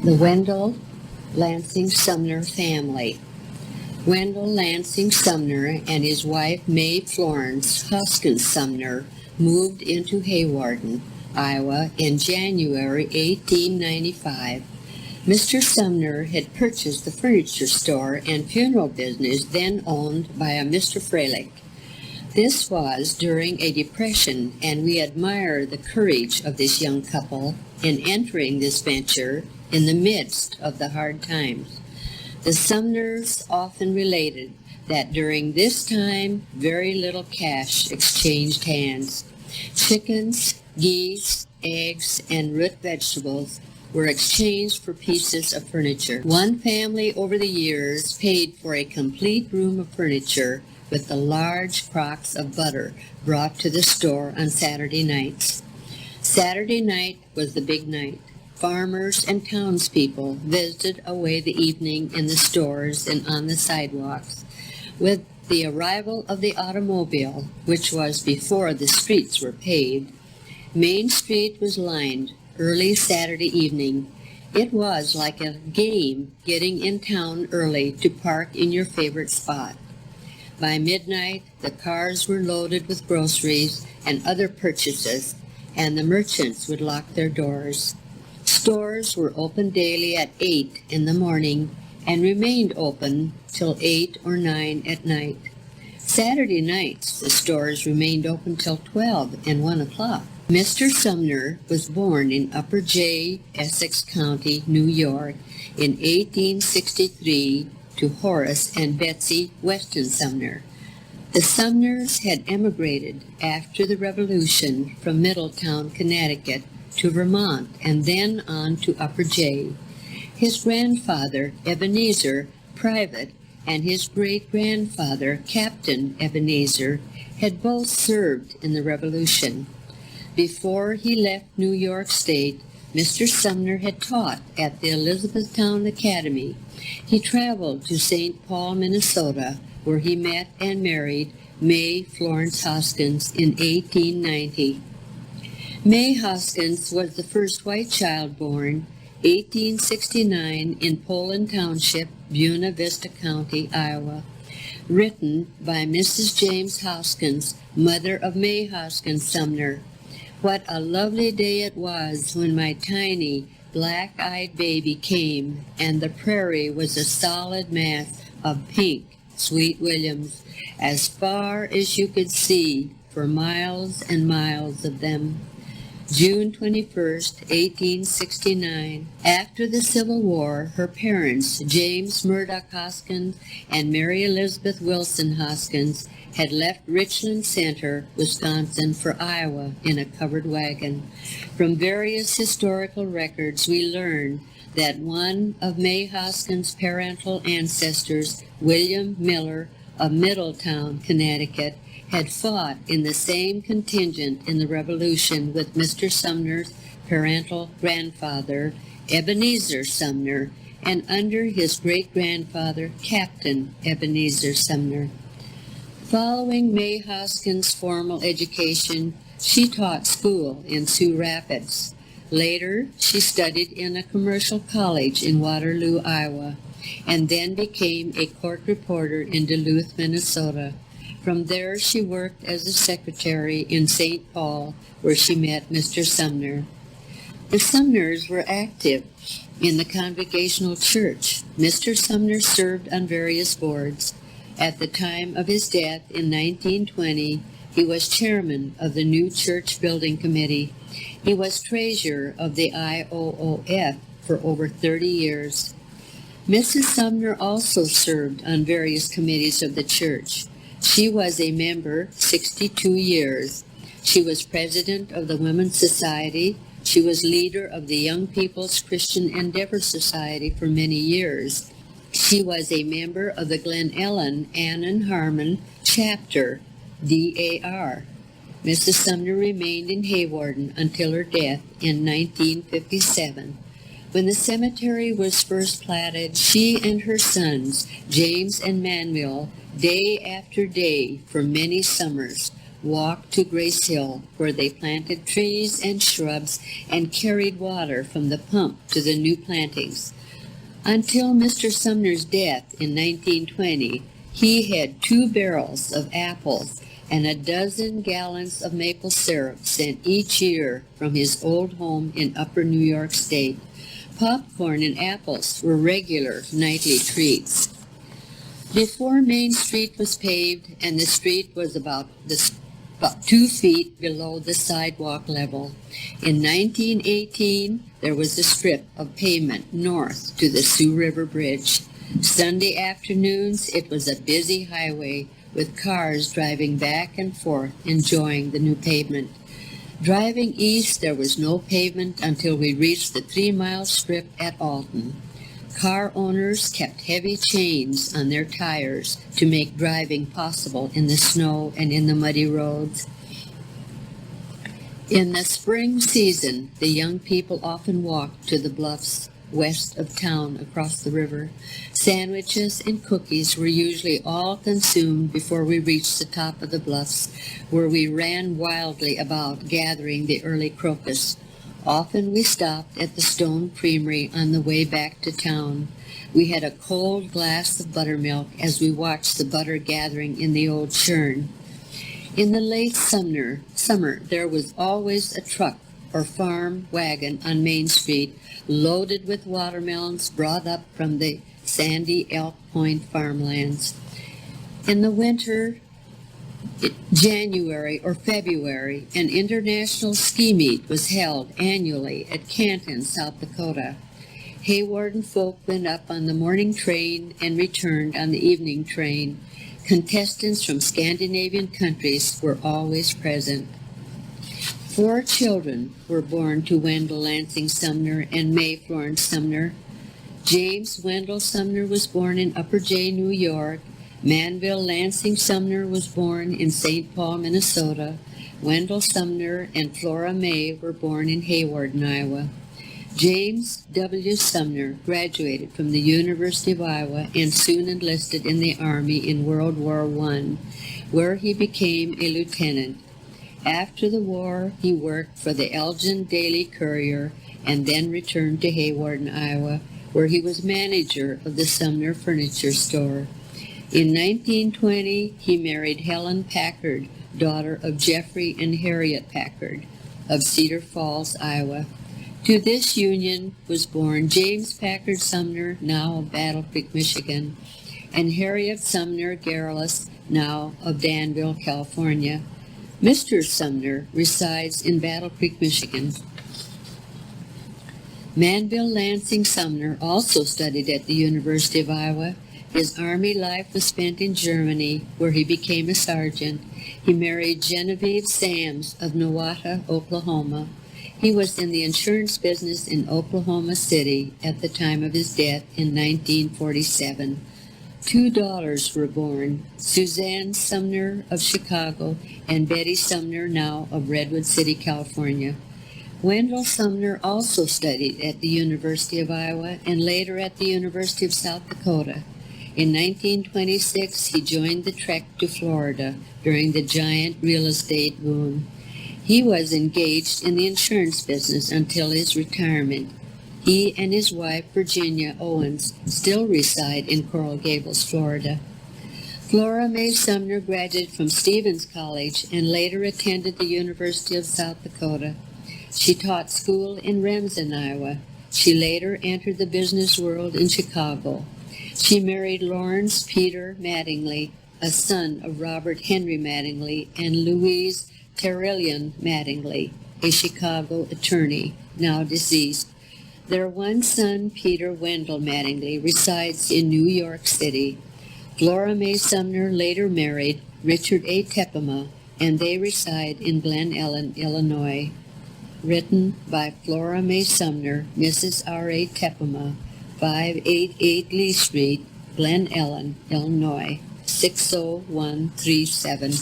The Wendell Lansing Sumner family. Wendell Lansing Sumner and his wife May Florence Hoskins Sumner moved into Hawarden, Iowa in January 1895. Mr. Sumner had purchased the furniture store and funeral business then owned by a Mr. Freilich. This was during a depression, and we admire the courage of this young couple in entering this venture in the midst of the hard times. The Sumners often related that during this time very little cash exchanged hands. Chickens, geese, eggs, and root vegetables were exchanged for pieces of furniture. One family over the years paid for a complete room of furniture with the large crocks of butter brought to the store on Saturday nights. Saturday night was the big night. Farmers and townspeople visited away the evening in the stores and on the sidewalks. With the arrival of the automobile, which was before the streets were paved, Main Street was lined early Saturday evening. It was like a game getting in town early to park in your favorite spot. By midnight, the cars were loaded with groceries and other purchases, and the merchants would lock their doors. Stores were open daily at 8 in the morning and remained open till 8 or 9 at night. Saturday nights, the stores remained open till 12 and 1 o'clock. Mr. Sumner was born in Upper J, Essex County, New York, in 1863 to Horace and Betsy Weston Sumner. The Sumners had emigrated after the Revolution from Middletown, Connecticut, to Vermont and then on to Upper J. His grandfather, Ebenezer, private, and his great-grandfather, Captain Ebenezer, had both served in the Revolution. Before he left New York State, Mr. Sumner had taught at the Elizabethtown Academy. He traveled to St. Paul, Minnesota, where he met and married May Florence Hoskins in 1890. May Hoskins was the first white child born 1869 in Poland Township, Buena Vista County, Iowa. Written by Mrs. James Hoskins, mother of May Hoskins Sumner. What a lovely day it was when my tiny, black-eyed baby came, and the prairie was a solid mass of pink sweet williams, as far as you could see, for miles and miles of them. June 21st, 1869. After the Civil War, her parents, James Murdoch Hoskins and Mary Elizabeth Wilson Hoskins, had left Richland Center, Wisconsin, for Iowa in a covered wagon. From various historical records, we learn that one of May Hoskins' parental ancestors, William Miller of Middletown, Connecticut, had fought in the same contingent in the Revolution with Mr. Sumner's parental grandfather, Ebenezer Sumner, and under his great-grandfather, Captain Ebenezer Sumner. Following May Hoskins' formal education, she taught school in Sioux Rapids. Later, she studied in a commercial college in Waterloo, Iowa, and then became a court reporter in Duluth, Minnesota. From there, she worked as a secretary in St. Paul, where she met Mr. Sumner. The Sumners were active in the Congregational Church. Mr. Sumner served on various boards. At the time of his death in 1920, he was chairman of the new church building committee. He was treasurer of the IOOF for over 30 years. Mrs. Sumner also served on various committees of the church. She was a member 62 years. She was president of the Women's Society. She was leader of the Young People's Christian Endeavor Society for many years. She was a member of the Glen Ellen Annan Harmon Chapter, DAR. Mrs. Sumner remained in Hawarden until her death in 1957. When the cemetery was first platted, she and her sons, James and Manuel, day after day for many summers, walked to Grace Hill, where they planted trees and shrubs and carried water from the pump to the new plantings. Until Mr. Sumner's death in 1920, he had 2 barrels of apples and a dozen gallons of maple syrup sent each year from his old home in Upper New York State. Popcorn and apples were regular nightly treats. Before Main Street was paved and the street was about 2 feet below the sidewalk level, in 1918 there was a strip of pavement north to the Sioux River Bridge. Sunday afternoons it was a busy highway with cars driving back and forth enjoying the new pavement. Driving east there was no pavement until we reached the 3-mile strip at Alton. Car owners kept heavy chains on their tires to make driving possible in the snow and in the muddy roads. In the spring season, the young people often walked to the bluffs west of town across the river. Sandwiches and cookies were usually all consumed before we reached the top of the bluffs, where we ran wildly about gathering the early crocus. Often we stopped at the Stone Creamery on the way back to town. We had a cold glass of buttermilk as we watched the butter gathering in the old churn. In the late summer, there was always a truck or farm wagon on Main Street loaded with watermelons brought up from the sandy Elk Point farmlands. In the winter, January or February, an international ski meet was held annually at Canton, South Dakota. Hawarden folk went up on the morning train and returned on the evening train. Contestants from Scandinavian countries were always present. 4 children were born to Wendell Lansing Sumner and May Florence Sumner. James Wendell Sumner was born in Upper J, New York. Manville Lansing Sumner was born in St. Paul, Minnesota. Wendell Sumner and Flora May were born in Hawarden, Iowa. James W. Sumner graduated from the University of Iowa and soon enlisted in the Army in World War I, where he became a lieutenant. After the war, he worked for the Elgin Daily Courier and then returned to Hawarden, Iowa, where he was manager of the Sumner Furniture Store. In 1920, he married Helen Packard, daughter of Jeffrey and Harriet Packard of Cedar Falls, Iowa. To this union was born James Packard Sumner, now of Battle Creek, Michigan, and Harriet Sumner Garrulus, now of Danville, California. Mr. Sumner resides in Battle Creek, Michigan. Manville Lansing Sumner also studied at the University of Iowa. His Army life was spent in Germany, where he became a sergeant. He married Genevieve Sams of Nowata, Oklahoma. He was in the insurance business in Oklahoma City at the time of his death in 1947. 2 daughters were born, Suzanne Sumner of Chicago and Betty Sumner, now of Redwood City, California. Wendell Sumner also studied at the University of Iowa and later at the University of South Dakota. In 1926, he joined the trek to Florida during the giant real estate boom. He was engaged in the insurance business until his retirement. He and his wife, Virginia Owens, still reside in Coral Gables, Florida. Flora May Sumner graduated from Stevens College and later attended the University of South Dakota. She taught school in Remsen, Iowa. She later entered the business world in Chicago. She married Lawrence Peter Mattingly, a son of Robert Henry Mattingly and Louise Terillian Mattingly, a Chicago attorney, now deceased. Their one son, Peter Wendell Mattingly, resides in New York City. Flora May Sumner later married Richard A. Tepema, and they reside in Glen Ellen, Illinois. Written by Flora May Sumner, Mrs. R. A. Tepema, 588 Lee Street, Glen Ellen, Illinois, 60137.